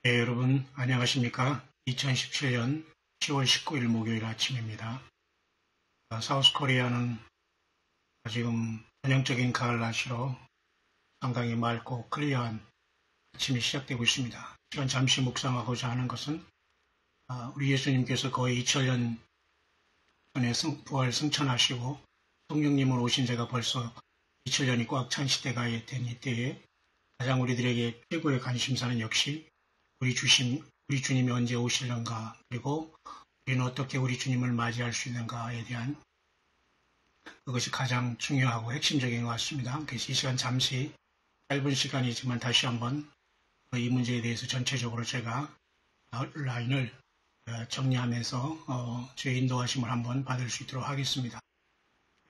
네, 여러분 안녕하십니까? 2017년 10월 19일 목요일 아침입니다. 사우스코리아는 지금 전형적인 가을 날씨로 상당히 맑고 클리어한 아침이 시작되고 있습니다. 시간 잠시 묵상하고자 하는 것은 우리 예수님께서 거의 2000년 전에 부활 승천하시고 성령님으로 오신 지가 벌써 2000년이 꽉 찬 시대가 된 이때에 가장 우리들에게 최고의 관심사는 역시 우리 주님이 언제 오실는가, 그리고 우리는 어떻게 우리 주님을 맞이할 수 있는가에 대한 그것이 가장 중요하고 핵심적인 것 같습니다. 그래서 이 시간 잠시 짧은 시간이지만 다시 한번 이 문제에 대해서 전체적으로 제가 라인을 정리하면서 주의 인도하심을 한번 받을 수 있도록 하겠습니다.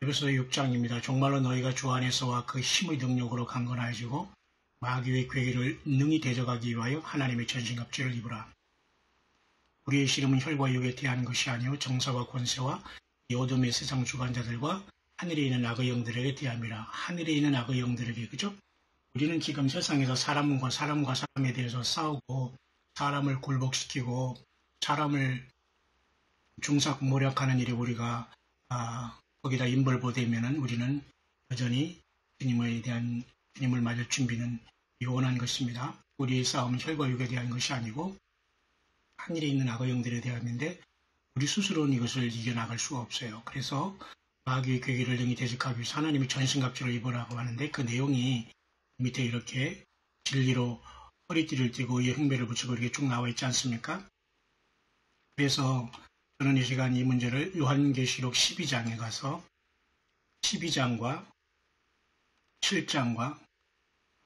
에베소 6장입니다. 정말로 너희가 주 안에서와 그 힘의 능력으로 강건하여지고 마귀의 괴계를 능히 대적하기 위하여 하나님의 전신갑주를 입으라. 우리의 씨름은 혈과 육에 대한 것이 아니요 정사와 권세와 이 어둠의 세상 주관자들과 하늘에 있는 악의 영들에게 대함이라. 하늘에 있는 악의 영들에게, 그죠? 우리는 지금 세상에서 사람과 사람에 대해서 싸우고 사람을 굴복시키고 사람을 중삭모략하는 일이 우리가 거기다 임벌보되면은 우리는 여전히 주님을 맞을 준비는 요원한 것입니다. 우리의 싸움은 혈과 육에 대한 것이 아니고 하늘에 있는 악의 영들에 대함인데 우리 스스로는 이것을 이겨나갈 수가 없어요. 그래서 마귀의 괴계를 능히 대적하기 위해서 하나님이 전신갑주를 입으라고 하는데 그 내용이 밑에 이렇게 진리로 허리띠를 띠고 의의 흉배를 붙이고 이렇게 쭉 나와 있지 않습니까? 그래서 저는 이 시간 이 문제를 요한계시록 12장에 가서 12장과 7장과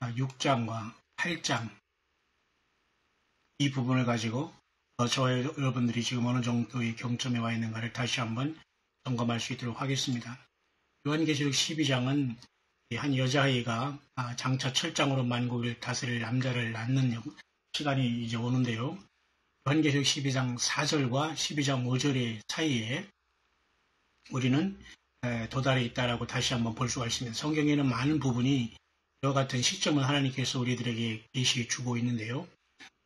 6장과 8장 이 부분을 가지고 저와 여러분들이 지금 어느 정도의 경점에 와 있는가를 다시 한번 점검할 수 있도록 하겠습니다. 요한계시록 12장은 한 여자아이가 장차 철장으로 만국을 다스릴 남자를 낳는 시간이 이제 오는데요. 요한계시록 12장 4절과 12장 5절의 사이에 우리는 도달해 있다라고 다시 한번 볼 수가 있습니다. 성경에는 많은 부분이 이와 같은 시점을 하나님께서 우리들에게 계시해 주고 있는데요.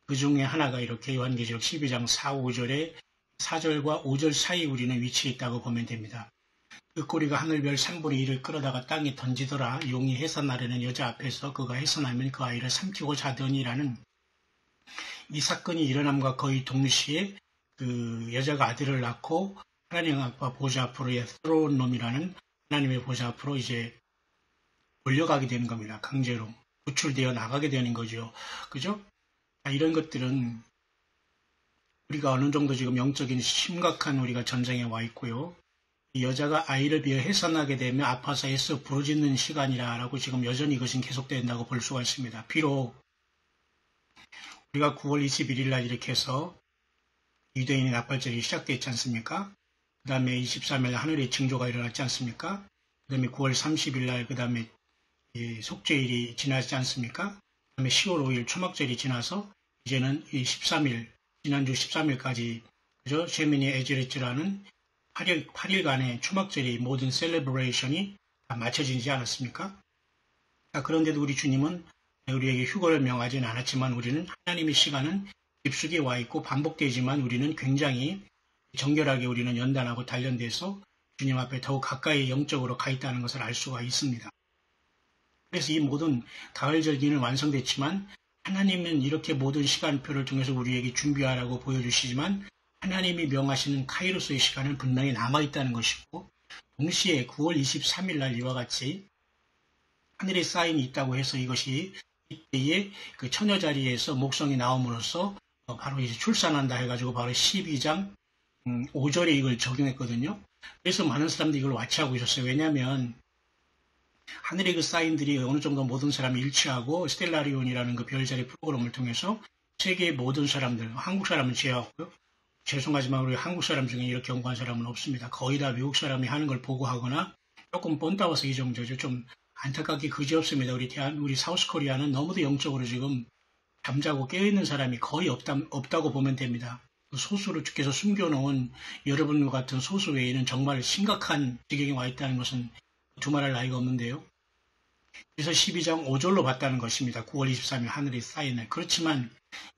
그 중에 하나가 이렇게 요한계시록 12장 4, 5절에 4절과 5절 사이 우리는 위치해 있다고 보면 됩니다. 그 꼬리가 하늘별 3분의 1을 끌어다가 땅에 던지더라. 용이 해산하려는 여자 앞에서 그가 해산하면 그 아이를 삼키고자 하더니라는 이 사건이 일어남과 거의 동시에 그 여자가 아들을 낳고 하나님 아빠 보좌 앞으로 스로놈이라는 하나님의 보좌 앞으로 이제 몰려가게 되는 겁니다. 강제로 구출되어 나가게 되는 거죠. 그죠? 이런 것들은 우리가 어느 정도 지금 영적인 심각한 우리가 전쟁에 와 있고요. 이 여자가 아이를 비어 해산하게 되면 아파서 애써 부르짖는 시간이라고 지금 여전히 이것은 계속된다고 볼 수가 있습니다. 비록 우리가 9월 21일 날 이렇게 해서 유대인의 납발절이 시작됐지 않습니까? 그 다음에 23일 하늘의 징조가 일어났지 않습니까? 그 다음에 9월 30일 날 그 다음에 속죄일이 지나지 않습니까? 그 다음에 10월 5일 초막절이 지나서 이제는 이 13일, 지난주 13일까지 그죠? 셰미니 에즈레츠라는 8일간의 초막절이 모든 셀레브레이션이 다 마쳐지지 않았습니까? 그런데도 우리 주님은 우리에게 휴거를 명하지는 않았지만 우리는 하나님의 시간은 깊숙이 와 있고 반복되지만 우리는 굉장히 정결하게 우리는 연단하고 단련돼서 주님 앞에 더욱 가까이 영적으로 가 있다는 것을 알 수가 있습니다. 그래서 이 모든 가을 절기는 완성됐지만 하나님은 이렇게 모든 시간표를 통해서 우리에게 준비하라고 보여주시지만 하나님이 명하시는 카이로스의 시간은 분명히 남아있다는 것이고 동시에 9월 23일 날 이와 같이 하늘에 사인이 있다고 해서 이것이 이때에 그 처녀 자리에서 목성이 나옴으로써 바로 이제 출산한다 해가지고 바로 12장 5절에 이걸 적용했거든요. 그래서 많은 사람들이 이걸 와치하고 있었어요. 왜냐하면 하늘의 그 사인들이 어느 정도 모든 사람이 일치하고 스텔라리온이라는 그 별자리 프로그램을 통해서 세계의 모든 사람들, 한국 사람은 제외하고요. 죄송하지만 우리 한국 사람 중에 이렇게 연구한 사람은 없습니다. 거의 다 미국 사람이 하는 걸 보고 하거나 조금 본따와서 이 정도죠. 좀 안타깝게 그지없습니다. 우리 사우스코리아는 너무도 영적으로 지금 잠자고 깨어있는 사람이 거의 없다고 보면 됩니다. 소수로 주께서 숨겨놓은 여러분과 같은 소수 외에는 정말 심각한 지경에 와 있다는 것은 두말할 나위가 없는데요. 그래서 12장 5절로 봤다는 것입니다. 9월 23일 하늘의 사인을. 그렇지만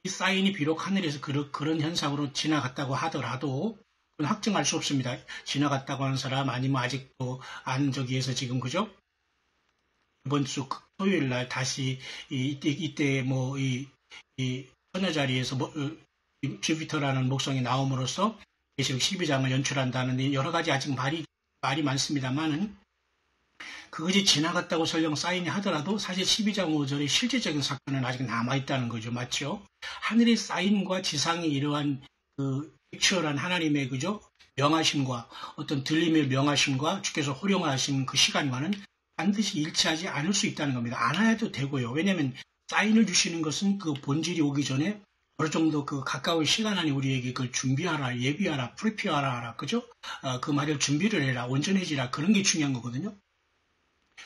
이 사인이 비록 하늘에서 그런 현상으로 지나갔다고 하더라도 그건 확증할 수 없습니다. 지나갔다고 하는 사람 아니면 아직도 안 저기에서 지금 그죠? 이번 주 토요일 날 다시 이때 뭐 이 선여 자리에서 주피터라는 목성이 나옴으로써 계시록 12장을 연출한다는 여러 가지 아직 말이 많습니다만은 그것이 지나갔다고 설령 사인이 하더라도 사실 12장 5절의 실제적인 사건은 아직 남아있다는 거죠. 맞죠? 하늘의 사인과 지상의 이러한 그 액츄얼한 하나님의 그죠? 명하심과 어떤 들림의 명하심과 주께서 호령하신 그 시간과는 반드시 일치하지 않을 수 있다는 겁니다. 안 해도 되고요. 왜냐하면 사인을 주시는 것은 그 본질이 오기 전에 어느 정도 그 가까운 시간 안에 우리에게 그걸 준비하라, 예비하라, 프리피어하라, 그죠? 그 말을 준비를 해라, 온전해지라, 그런 게 중요한 거거든요.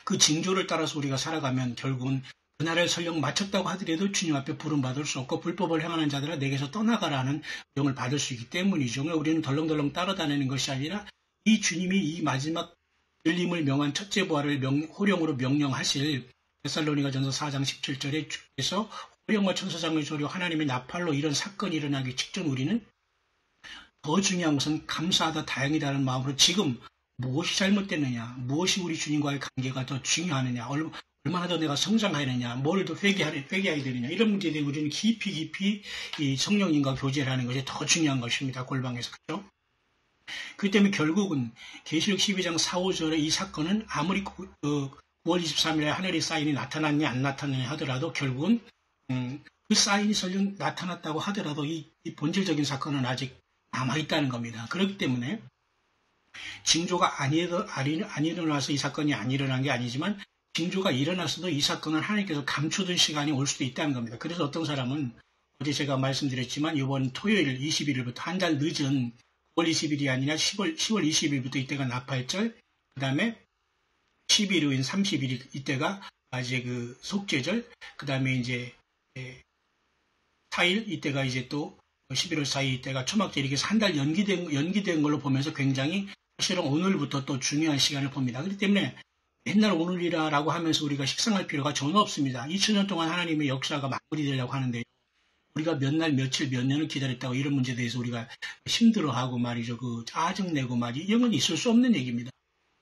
그 징조를 따라서 우리가 살아가면 결국은 그날을 설령 마쳤다고 하더라도 주님 앞에 부름받을 수 없고 불법을 행하는 자들아 내게서 떠나가라는 명을 받을 수 있기 때문이죠. 우리는 덜렁덜렁 따라다니는 것이 아니라 이 주님이 이 마지막 들림을 명한 첫째 부활을 호령으로 명령하실 데살로니가전서 4장 17절에 주께서 호령과 천사장을 조려 하나님의 나팔로 이런 사건이 일어나기 직전 우리는 더 중요한 것은 감사하다 다행이다는 마음으로 지금 무엇이 잘못됐느냐, 무엇이 우리 주님과의 관계가 더 중요하느냐, 얼마나 더 내가 성장해야 되느냐, 뭘 더 회개해야 되느냐, 이런 문제에 대해 우리는 깊이 이 성령님과 교제를 하는 것이 더 중요한 것입니다. 골방에서. 그렇죠? 그렇기 때문에 결국은 계시록 12장 4, 5절의 이 사건은 아무리 9월 23일에 하늘의 사인이 나타났냐 안 나타났냐 하더라도 결국은 그 사인이 설령 나타났다고 하더라도 이 본질적인 사건은 아직 남아있다는 겁니다. 그렇기 때문에 징조가 안 일어나서 이 사건이 안 일어난 게 아니지만 징조가 일어났어도 이 사건을 하나님께서 감추던 시간이 올 수도 있다는 겁니다. 그래서 어떤 사람은 어제 제가 말씀드렸지만 이번 토요일 21일부터 한 달 늦은 9월 20일이 아니라 10월 20일부터 이때가 나팔절, 그 다음에 10일 후인 30일 이때가 이제 그 속죄절, 그 다음에 이제 4일 이때가 이제 또 11월 4일 이때가 초막절, 이렇게 한 달 연기된 걸로 보면서 굉장히 사실은 오늘부터 또 중요한 시간을 봅니다. 그렇기 때문에 맨날 오늘이라고 하면서 우리가 식상할 필요가 전혀 없습니다. 2000년 동안 하나님의 역사가 마무리되려고 하는데 우리가 몇 날, 며칠, 몇 년을 기다렸다고 이런 문제에 대해서 우리가 힘들어하고 말이죠. 그 짜증내고 말이죠. 이런 건 있을 수 없는 얘기입니다.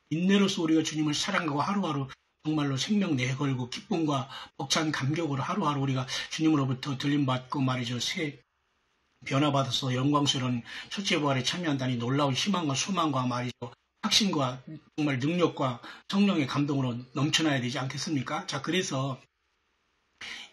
인내로서 우리가 주님을 사랑하고 하루하루 정말로 생명 내걸고 기쁨과 벅찬 감격으로 하루하루 우리가 주님으로부터 들림받고 말이죠. 새 변화받아서 영광스러운 첫째 부활에 참여한다니 놀라운 희망과 소망과 말이죠. 확신과 정말 능력과 성령의 감동으로 넘쳐나야 되지 않겠습니까? 자, 그래서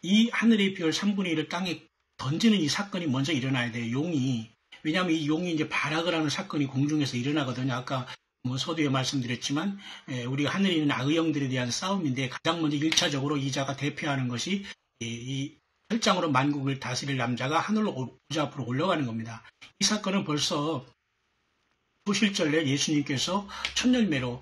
이 하늘의 별 3분의 1을 땅에 던지는 이 사건이 먼저 일어나야 돼요. 용이. 왜냐하면 이 용이 이제 발악을 하는 사건이 공중에서 일어나거든요. 아까 뭐 서두에 말씀드렸지만 우리가 하늘에 있는 악의 영들에 대한 싸움인데 가장 먼저 1차적으로 이자가 대표하는 것이 이 혈장으로 만국을 다스릴 남자가 하늘로 보좌 앞으로 올라가는 겁니다. 이 사건은 벌써 초실절에 예수님께서 첫 열매로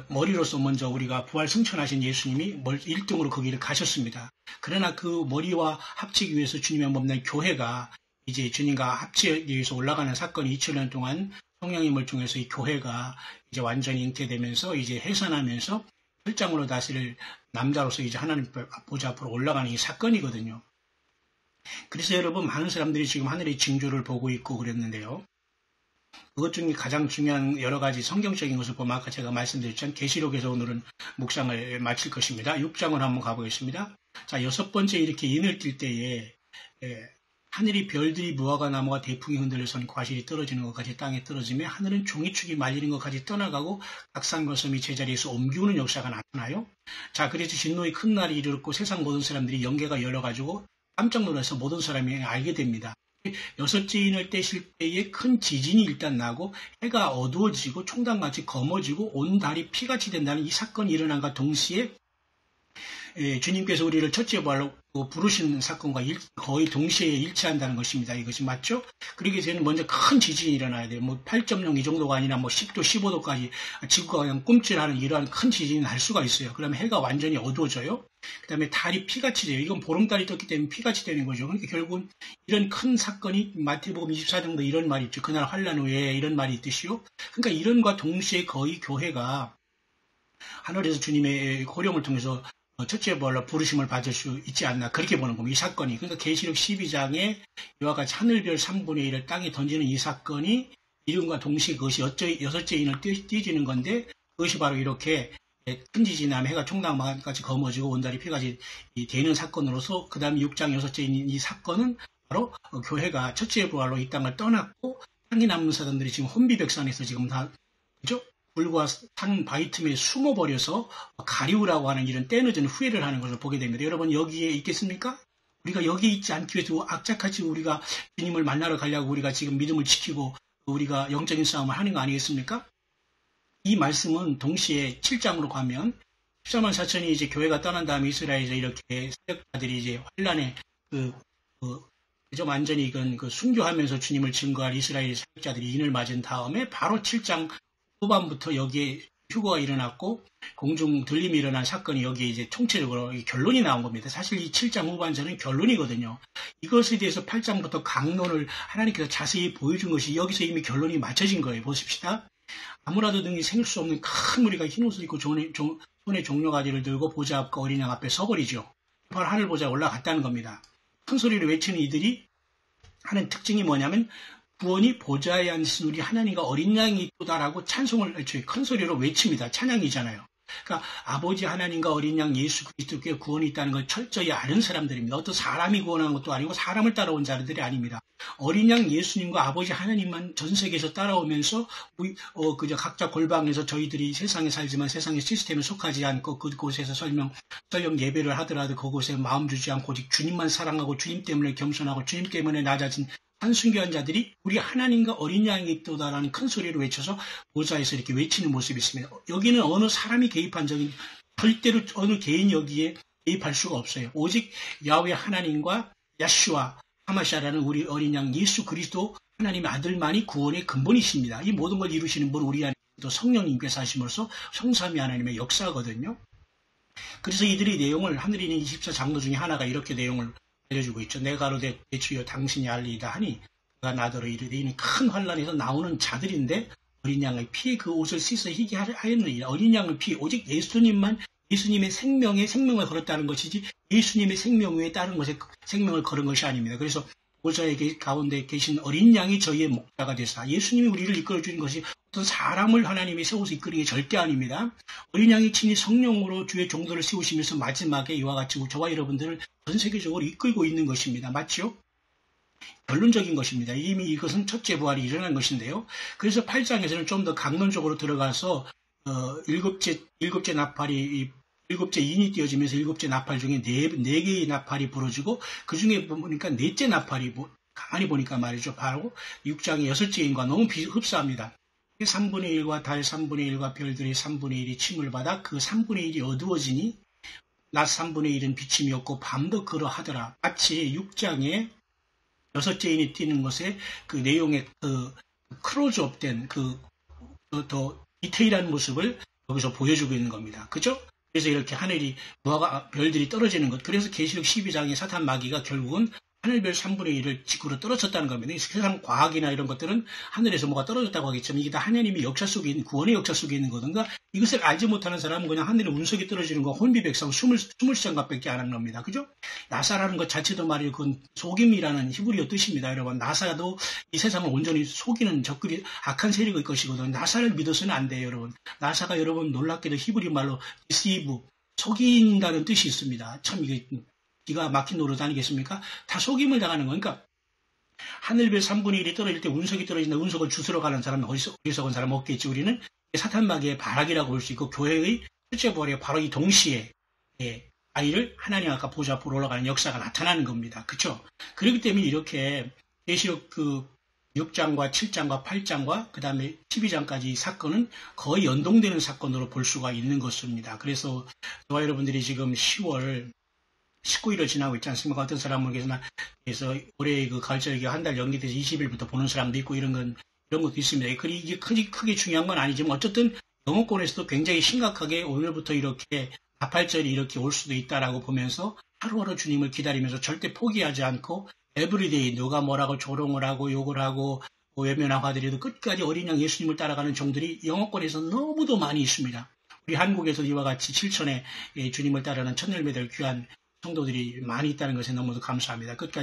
머리로서 먼저 우리가 부활 승천하신 예수님이 1등으로 그 길을 가셨습니다. 그러나 그 머리와 합치기 위해서 주님의 몸된 교회가 이제 주님과 합치기 위해서 올라가는 사건이 2000년 동안 성령님을 통해서 이 교회가 이제 완전히 잉태되면서 이제 해산하면서 혈장으로 다스릴 남자로서 이제 하나님 보좌 앞으로 올라가는 이 사건이거든요. 그래서 여러분 많은 사람들이 지금 하늘의 징조를 보고 있고 그랬는데요. 그것 중에 가장 중요한 여러 가지 성경적인 것을 보면 아까 제가 말씀드렸지만 계시록에서 오늘은 묵상을 마칠 것입니다. 6장을 한번 가보겠습니다. 자, 6번째 이렇게 인을 띌 때에 하늘이 별들이 무화과 나무가 대풍이 흔들려선 과실이 떨어지는 것까지 땅에 떨어지며 하늘은 종이축이 말리는 것까지 떠나가고 각 산과 섬이 제자리에서 옮기우는 역사가 나타나요. 자, 그래서 진노의 큰 날이 이르렀고 세상 모든 사람들이 영계가 열려가지고 깜짝 놀라서 모든 사람이 알게 됩니다. 여섯째 인을 떼실 때에 큰 지진이 일단 나고 해가 어두워지고 총단같이 검어지고 온 달이 피같이 된다는 이 사건이 일어난과 동시에 주님께서 우리를 첫째 부활로 부르시는 사건과 거의 동시에 일치한다는 것입니다. 이것이 맞죠? 그러기 위해서는 먼저 큰 지진이 일어나야 돼요. 뭐 8.0 이 정도가 아니라 뭐 10도, 15도까지 지구가 그냥 꿈찔하는 이러한 큰 지진이 날 수가 있어요. 그러면 해가 완전히 어두워져요. 그 다음에 달이 피같이 돼요. 이건 보름달이 떴기 때문에 피같이 되는 거죠. 그러니까 결국은 이런 큰 사건이 마태복음 24장도 이런 말이 있죠. 그날 환란 후에 이런 말이 있듯이요. 그러니까 이런과 동시에 거의 교회가 하늘에서 주님의 호령을 통해서 첫째 부활로 부르심을 받을 수 있지 않나 그렇게 보는 겁니다. 이 사건이. 그러니까 계시록 12장에 이와 같이 하늘별 3분의 1을 땅에 던지는 이 사건이 이름과 동시에 그것이 여섯째 인을 띄어지는 건데 그것이 바로 이렇게 큰 지진이 나면 해가 총나무까지 검어지고 온달이 피까지 되는 사건으로서 그 다음에 6장 여섯째 인 이 사건은 바로 교회가 첫째 부활로 이 땅을 떠났고 땅에 남는 사람들이 지금 혼비백산에서 지금 다 그죠? 불과 산 바위 틈에 숨어버려서 가리우라고 하는 이런 때늦은 후회를 하는 것을 보게 됩니다. 여러분 여기에 있겠습니까? 우리가 여기에 있지 않기 위해서 악착같이 우리가 주님을 만나러 가려고 우리가 지금 믿음을 지키고 우리가 영적인 싸움을 하는 거 아니겠습니까? 이 말씀은 동시에 7장으로 가면 14만 4천이 이제 교회가 떠난 다음에 이스라엘에서 이렇게 사역자들이 이제 환란에 그죠? 완전히 이건 순교하면서 주님을 증거할 이스라엘 사역자들이 인을 맞은 다음에 바로 7장 후반부터 여기에 휴거가 일어났고 공중 들림이 일어난 사건이 여기에 이제 총체적으로 결론이 나온 겁니다. 사실 이 7장 후반전은 결론이거든요. 이것에 대해서 8장부터 강론을 하나님께서 자세히 보여준 것이 여기서 이미 결론이 맞춰진 거예요. 보십시다. 아무라도 능히 생길 수 없는 큰 무리가 흰 옷을 입고 손에 종려가지를 들고 보좌 앞과 어린 양 앞에 서버리죠. 바로 하늘 보좌에 올라갔다는 겁니다. 큰 소리로 외치는 이들이 하는 특징이 뭐냐면 구원이 보좌에 앉으신 우리 하나님과 어린 양이 있도다라고 찬송을 큰 소리로 외칩니다. 찬양이잖아요. 그러니까 아버지 하나님과 어린 양 예수 그리스도께 구원이 있다는 걸 철저히 아는 사람들입니다. 어떤 사람이 구원한 것도 아니고 사람을 따라온 자들이 아닙니다. 어린 양 예수님과 아버지 하나님만 전 세계에서 따라오면서 그저 각자 골방에서 저희들이 세상에 살지만 세상의 시스템에 속하지 않고 그곳에서 설령 예배를 하더라도 그곳에 마음 주지 않고 오직 주님만 사랑하고 주님 때문에 겸손하고 주님 때문에 낮아진 한순교한 자들이 우리 하나님과 어린 양이 있도다라는 큰 소리로 외쳐서 보좌에서 이렇게 외치는 모습이 있습니다. 여기는 어느 사람이 개입한 적이 절대로 어느 개인이 여기에 개입할 수가 없어요. 오직 야훼 하나님과 야슈아 하마샤라는 우리 어린 양 예수 그리스도 하나님의 아들만이 구원의 근본이십니다. 이 모든 걸 이루시는 분 우리 안에 또 성령님께서 하심으로써 성삼위 하나님의 역사거든요. 그래서 이들이 내용을 하늘에 있는 24장로 중에 하나가 이렇게 내용을 알려주고 있죠. 내가 가로되 내 주여 당신이 알리이다 하니 그가 나더러 이르되 이는 큰 환란에서 나오는 자들인데 어린 양의 피에 그 옷을 씻어 희게 하였느니라. 어린 양의 피 오직 예수님의 생명을 걸었다는 것이지 예수님의 생명 외에 다른 것에 생명을 걸은 것이 아닙니다. 그래서 보좌의 가운데 계신 어린 양이 저희의 목자가 되사 예수님이 우리를 이끌어주는 것이 어떤 사람을 하나님이 세워서 이끌는 게 절대 아닙니다. 어린 양이 친히 성령으로 주의 종도를 세우시면서 마지막에 이와 같이 저와 여러분들을 전 세계적으로 이끌고 있는 것입니다. 맞죠? 결론적인 것입니다. 이미 이것은 첫째 부활이 일어난 것인데요. 그래서 8장에서는 좀 더 강론적으로 들어가서 일곱째 나팔이 일곱째 인이 띄어지면서 일곱째 나팔 중에 네 개의 나팔이 부러지고 그 중에 보니까 넷째 나팔이 가만히 보니까 말이죠. 바로 6장의 여섯째 인과 너무 흡사합니다. 3분의 1과 달 3분의 1과 별들이 3분의 1이 침을 받아 그 3분의 1이 어두워지니 낮 3분의 1은 비침이 없고 밤도 그러하더라. 마치 6장에 여섯째 인이 뛰는 것에 그 내용의 클로즈업된 더 디테일한 모습을 여기서 보여주고 있는 겁니다. 그죠? 그래서 이렇게 하늘이 별들이 떨어지는 것. 그래서 계시록 12장의 사탄 마귀가 결국은 하늘별 3분의 1을 지구로 떨어졌다는 겁니다. 세상 과학이나 이런 것들은 하늘에서 뭐가 떨어졌다고 하겠지만 이게 다 하나님의 역사 속에 있는 구원의 역사 속에 있는 거든가 이것을 알지 못하는 사람은 그냥 하늘에 운석이 떨어지는 거 혼비백상 20시간밖에 안 하는 겁니다. 그죠? 나사라는 것 자체도 말이에요. 그건 속임이라는 히브리어 뜻입니다. 여러분 나사도 이 세상을 온전히 속이는 적그리 악한 세력일 것이거든요. 나사를 믿어서는 안 돼요. 여러분 나사가 여러분 놀랍게도 히브리 말로 deceive 속인다는 뜻이 있습니다. 참 이게 기가 막힌 노릇 아니겠습니까? 다 속임을 당하는 거니까 하늘별 3분의 1이 떨어질 때 운석이 떨어진다. 운석을 주스러 가는 사람은 어리석은 사람 없겠지. 우리는 사탄마귀의 발악이라고 볼 수 있고 교회의 첫째 부활이 바로 이 동시에 아이를 하나님 아까 보좌 앞으로 올라가는 역사가 나타나는 겁니다. 그렇죠? 그렇기 때문에 이렇게 계시록 6장과 7장과 8장과 그 다음에 12장까지 이 사건은 거의 연동되는 사건으로 볼 수가 있는 것입니다. 그래서 저와 여러분들이 지금 10월 19일을 지나고 있지 않습니까? 어떤 사람은 그래서 올해 가을절기 한 달 연기돼서 20일부터 보는 사람도 있고 이런 것도 있습니다. 이게 크게 중요한 건 아니지만 어쨌든 영어권에서도 굉장히 심각하게 오늘부터 이렇게 나팔절이 이렇게 올 수도 있다라고 보면서 하루하루 주님을 기다리면서 절대 포기하지 않고 에브리데이 누가 뭐라고 조롱을 하고 욕을 하고 외면하고 하더라도 끝까지 어린 양 예수님을 따라가는 종들이 영어권에서 너무도 많이 있습니다. 우리 한국에서도 이와 같이 7천의 주님을 따르는 천열매들 귀한 성도들이 많이 있다는 것에 너무도 감사합니다. 끝까지